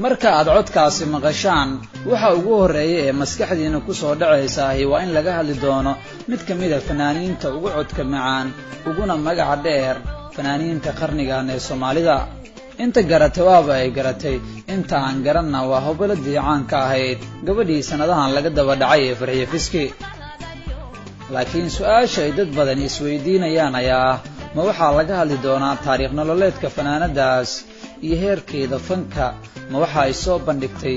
marka aad codkaasi maqashaan waxa ugu horeeya ee maskaxdiina ku soo dhacaysa waa in laga hadli doono mid ka mid ah fanaaniinta ugu codka macaan uguna magaca dheer fanaaniinta qarnigan ee Soomaalida inta garatay waaba ay garatay inta aan garanna waa hobladii caanka ahayd gabadhii sanadahan laga daba dhacay ee Farxiyo Fiski laakiin su'aasha ay dad badan isweydiinayaan ayaa ma waxa laga hadli doonaa taariikh nololeedka fanaanadaas iyo heerkeeda fanka ma waxa ay soo bandhigtay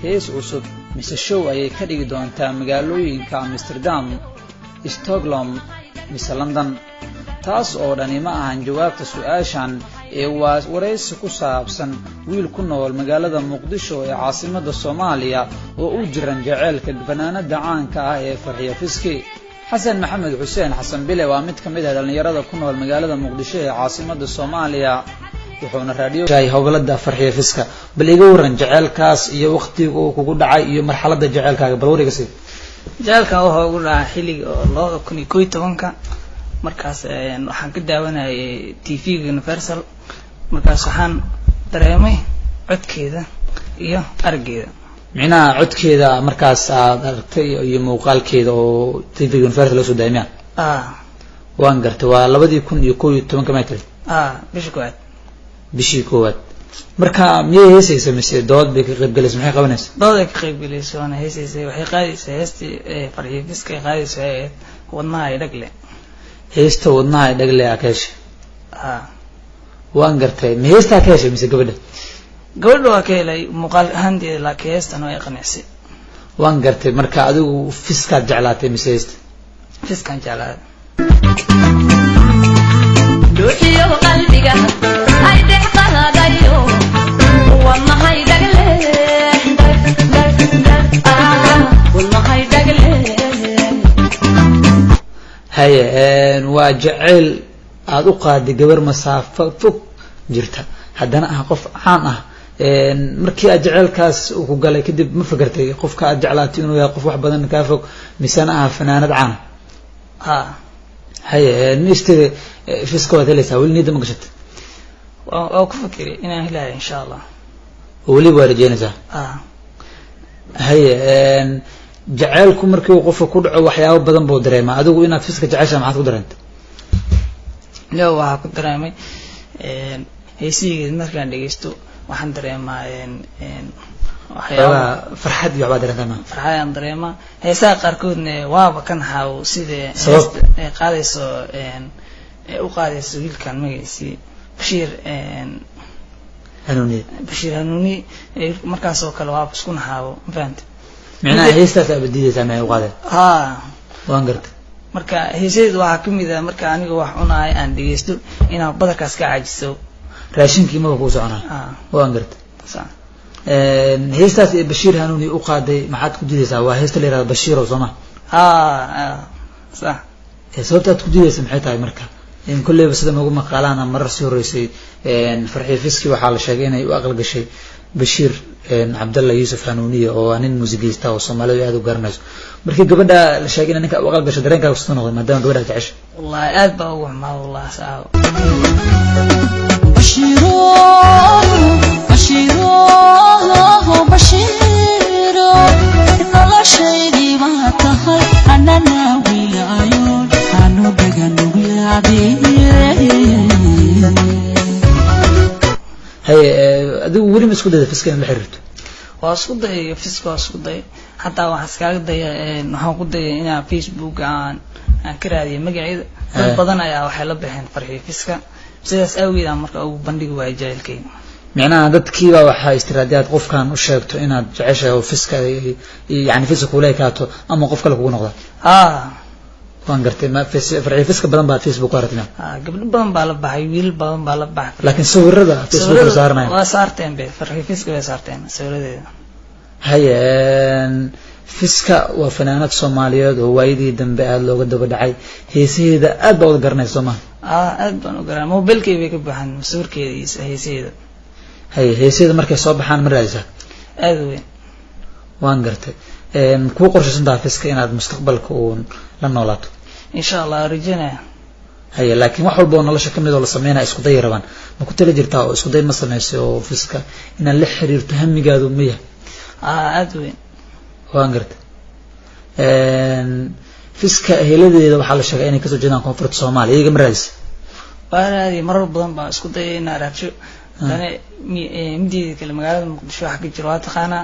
hees cusub mise show ayay ka dhigi doontaa magaalooyinka Amsterdam, Stockholm mise London taas oo dhani ma ahan jawaabta su'aashan ee waa wareysi ku saabsan wiil ku nool magaalada Muqdisho ee caasimadda Soomaaliya oo u jiran jaceylka fanaanada caanka ah ee Farxiyo Fiski Xasan Maxamed Xuseen Xasan Bile waa mid ka mid ah dhalinyarada ku nool magaalada Muqdisho ee caasimadda Soomaaliya wuxuuna raadiyo shay hawlada Farxiyo Fiska bal iga waran jaceylkaas iyo waqtiga uu kugu dhacay iyo marxaladda jaceylkaaga bal wariga si jaceylka wuxuu ugu dhacay xilliga 2011 markaas waxaan ka daawanayay TV-ga Universal markaas waxaan dareemay codkeeda iyo araggeeda macnaha codkeeda markaas aad aragtay iyo muuqaalkeeda oo TV-ga Universal soo daayay waan gartay waa 2011 ka maatay bishii koowaad marka miyay heesaysa mise dood bay ka qayb galaysaa maxay qabanaysaa dood ay ka qayb galaysaa wana heesaysaa waxay qaadaysaa heestii Farxiyo Fiski qaadaysaa wadnaha ay dhagle heesta wadnaha ay dhagle akeesh waan gartay ma heesta akeesh mise gabadha waa ka helay muuqaal ahaanteeda laakiin heestan way qanacsi waan gartay marka adigu Fiska jeclaatay mise heesta Fiskan jeclaatay duuxiyo qalbiga ay dhexqadayo wadnaha ay dhagle wadnaha ay dhagle haye waa jacayl aad u qaaday gabar masaafo fog jirta haddana ah qof caan ah markii aad jaceylkaas uu ku galay kadib ma fakartay qofka aad jeclaatay inuu yahay qof wax badan ka fog misana ah fanaanad caan haye nistee Fiska wada leeyahay wali nida ma gashatay oo ku fakiray inaan helay insha Allah wali waa rajaynaysaa haye jaceylku markii uu qofka ku dhaco waxyaabo badan buu dareemaa adigu inaad Fiska jeceshaa maxaad ku dareentay waxa ku dareemay heesigeed markaan dhageysto waxaan dareemaa waxyaabo farxad iyo waxba dareemaa farxad dareemaa heesaha qaarkoodna waaba kan haaw sidee qaadayso u qaadayso wiilkan magaciisi Bashir Hanuuni markaas oo kale waa isku nahaabo faanta macnaha heestaas abadiisa ma u qaaday waan gartay marka heeseed waxa kamid ah marka aniga wax cunaay aan dhageysto inaan badarkaas ka caajiso raashinkii ma ku soconaa waan gartay heestaas Bashir Hanuuni u qaaday maxaad ku diidaysaa waa heesta leeyahay Bashir oo Soomaa صح sababta ku diidaysa maxay tahay marka in kullee basada ugu maqaalaan marar soo horeysay Farxiyo Fiski waxa la sheegay inay u aqal gashay Bashir Abdullah Yusuf Hanuuni oo anin muusigiista oo Soomaaliya aad u garanayso markii gabadha la sheegay in ninka u aqal gashay dareenkaaga soo noqday maadaama gabadha jeceshay wallahi aad baa ugu xumaa wallahi saao Bashiro noloshaydi ma tahay anana wiilaayo anu dagan haye adigu wali ma isku dayday Fiska in la xiriirto waa isku day Fiska waa isku day hatta waxa iskaga day waxaan ku dayay in Facebook aan ka raadiyo magaceeda dad badan ayaa waxay la bixin Farxiyo Fiska sidaas awgeed marka ugu bandhigi waay jaceylkayga macnaha dadkiiba waxa istiraadaad qofkan u sheegto inaad jeceshahay Fiska yani Fiska kula kaato ama qof kale kugu noqdo waan gartay ma Farxiyo Fiska badan baa Facebook ku aragtay gabdho badan baa la baxay wiil badan baa la baxay laakiin sawirada Facebook saarnay waa saarteen bay Farxiyo Fiska way saarteen sawiradeeda haye Fiska waa fanaanad Soomaaliyeed oo waayidii dambe aad looga daba dhacay heesaheeda aad baa u garanaysaa Soomaa aad baan u garanay mobilkay bay ka baxan sawirkeeda iyo heesaheeda haye heesaheeda markay soo baxaan ma raadaysaa aad weyn waan gartay ku qorshaysan tahay Fiska inaad mustaqbalka uu la noolaato insha Allah rajana haye laakiin wax walba oo nolosha ka mid oo la sameynaya isku day rabaan ma ku tala jirtaa oo isku day ma sameysay oo fiska inaad la xiriirto hamigaadu ma yahay aad weyn waan gartay fiska heladeeda waxaa la sheegay inay kasoo jeedaan koonfurta Soomaaliya iyaga ma raadis waa raadi marar badan baa isku dayay inaan raadsho dana midii kale magaalada Muqdisho waxa ka jiro waa taqaanaa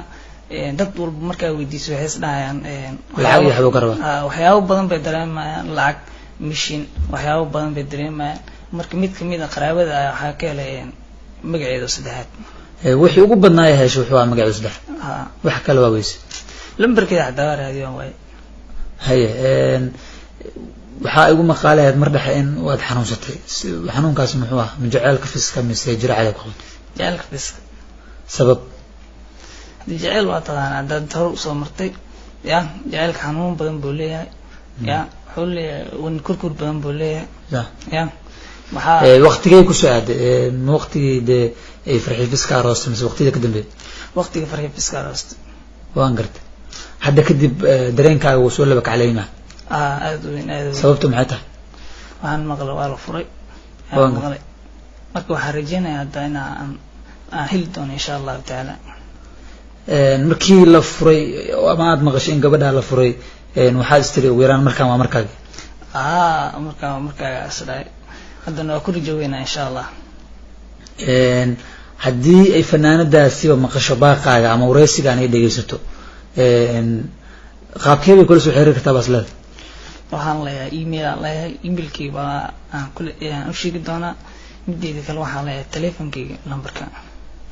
dad walba markaa weydiiso waxay isdhahayaan lacag iyo xabo garba waxyaabo badan bay dareemayaan lacag mishin waxyaabo badan bay dareemayaan marka mid kamid ah qaraabada waxa ka helay magaceedu saddexaad wixii ugu badnaa hesho wuxuu ahaa magaceedu saddex wax kale waa weys lambarkeeda xadaa raadiyo way haye waxaa igu maqaaleed mar dhexe in waad xanuunsatay xanuunkaas muxuu ah jaceelka fiska mise jiracada ku qabtay jaceelka fiska sabab jaceyl waa taqaanaa dad hor soo martay ya jaceelka xanuun badan buu leeyahay ya wuxuu leeyahay wan kurkur badan buu leeyahay ya maxaa waqtigay ku soo aaday waqtigii de ay farxi fiska aroostay mise waqtiga ka dambeeyay waqtiga farxi fiska aroostay waan gartay hadda kadib dareenkaaga wuu soo laba kacleeyna aad weyn sababtu maxay tahay waxaan maqlay waa la furay maqlay marka waxaan rajeynayaa hadda inaan heli doono insha Allah taala markii la furay ama aad maqashay in gabadha la furay waxaad istiri ugu yaraan markaan waa markaaga markaaga asray haddana waa ku rajooweynaa insha Allah haddii ay fanaanadaasiba maqasho baaqaaga ama wareysiga ay dhageysato qaabkee bay kula soo xiriiri kartaa baslada waxaan leeyahay email aan leeyahay emailkii baa aan u sheegi doonaa mideeda kale waxaan leeyahay teleefankayga lambarka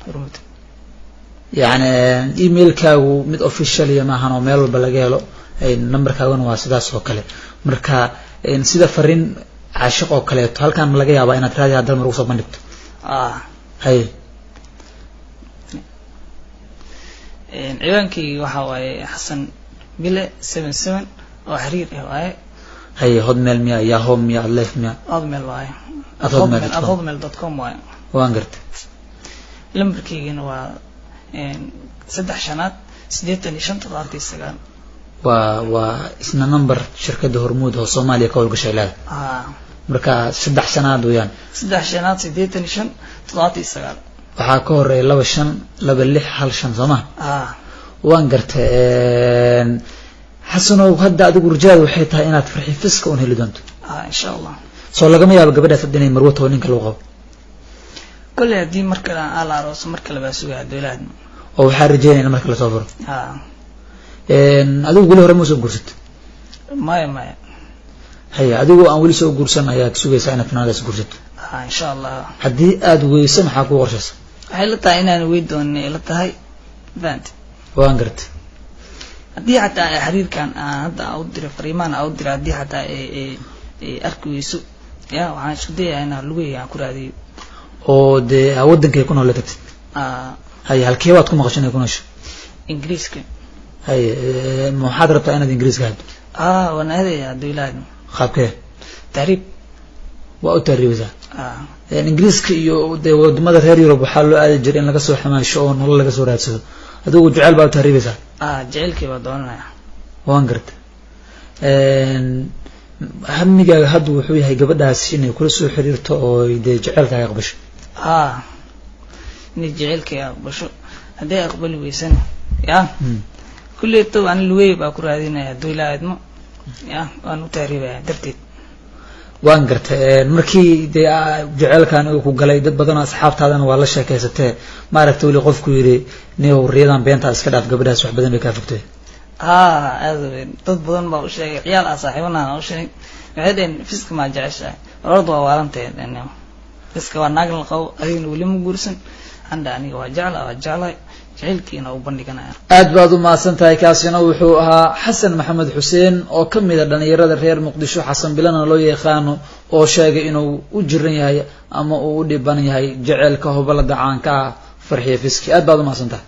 hormata يعني emailkaagu mid official iyo maahan oo meel walba laga helo numberkaaguna waa sidaas oo kale marka sida fariin caashiq oo kale halkan laga yaabaa inaad raadi hadal mar ugu soo bandhigto hay ciwaankii waxa waaye xasan bile 77 oo xiriir ah waaye hay hotmail miya yahoo miya adleef miya hotmail waaye hotmail.com waaye waan gartay lambarkaygana waa 3 waa isna number shirkadda Hormuud oo Soomaaliya ka howlgashay leedahay marka 3 sanaad weeyaan 3 waxaa ka horeeyay 2 5 2 6 1 5 Soomaa waan gartay xasanow hadda adigu rajada waxay tahay inaad farxi fiska oo heli doonto insha Allah soo lagama yaabo gabadhaas inay marwato ninka loo qabo كل هذه مركلة على رأس مركلة بسويها دولاد أو حارجين مركلة صفر أدو قوله رموس وقرصت ما هيا أدو أولي سو قرصنا ياك سوي ساينا في نادس قرصت إن شاء الله حدي أدو يسمح حكو قرصس هاي لطاينا نويد وني لطاي بانت وانقرت هدي حتى حرير كان هذا أودر فريمان أودر هدي حتى أركو يسوق يا وعن شدي أنا لوي يا كرادي oo de wadankay ku nool tagtid hay halkee waad ku maqashay ku noosho ingiriiska hay maxaad rabtaa inaad ingiriiska haddo wana hadaya dawlad qaabkee taariib waa u taariibisa ingiriiska iyo de wadamada reer Yurub waxa loo aadi jiray in laga soo xamaasho oo nolol laga soo raadsado adigu jacayl baa u taariibisa jacaylkii waa doonaya waan gartay hamigaaga hadda wuxuu yahay gabadhaas inay kula soo xiriirto oo de jacaylkaaga aqbasho inay jacaylkaaga aqbasho haday aqbali weysan ya kulleeto aan luwey baa ku raadinaya dawladmo ya aan u taariibaya darteed waan gartay markii de jacaylkan uu ku galay dad badan asxaabtaadana waa la sheekaysatay ma aragtay wali qofku yiri neew riyadan beenta iska dhaaf gabadhaas wax badan bay ka fogtay dad badan baa u sheegay ciyaal saaxiibana u sheegay waxaan fiska ma jeceshahay ordo waa waranteed fiska waa naag la qabo ayuu wali ma guursan anda aniga waa jeclay jacaylkiina u bandhiganaya aad baad u maasantahay kaasina wuxuu ahaa Xasan Maxamed Xuseen oo kamid ah dhalinyarada reer Muqdisho Xasan Bilana loo yaqaano oo sheegay inuu u jiran yahay ama uu u dhiban yahay jacaylka hobalada caanka farxiye fiski aad baad u maasantahay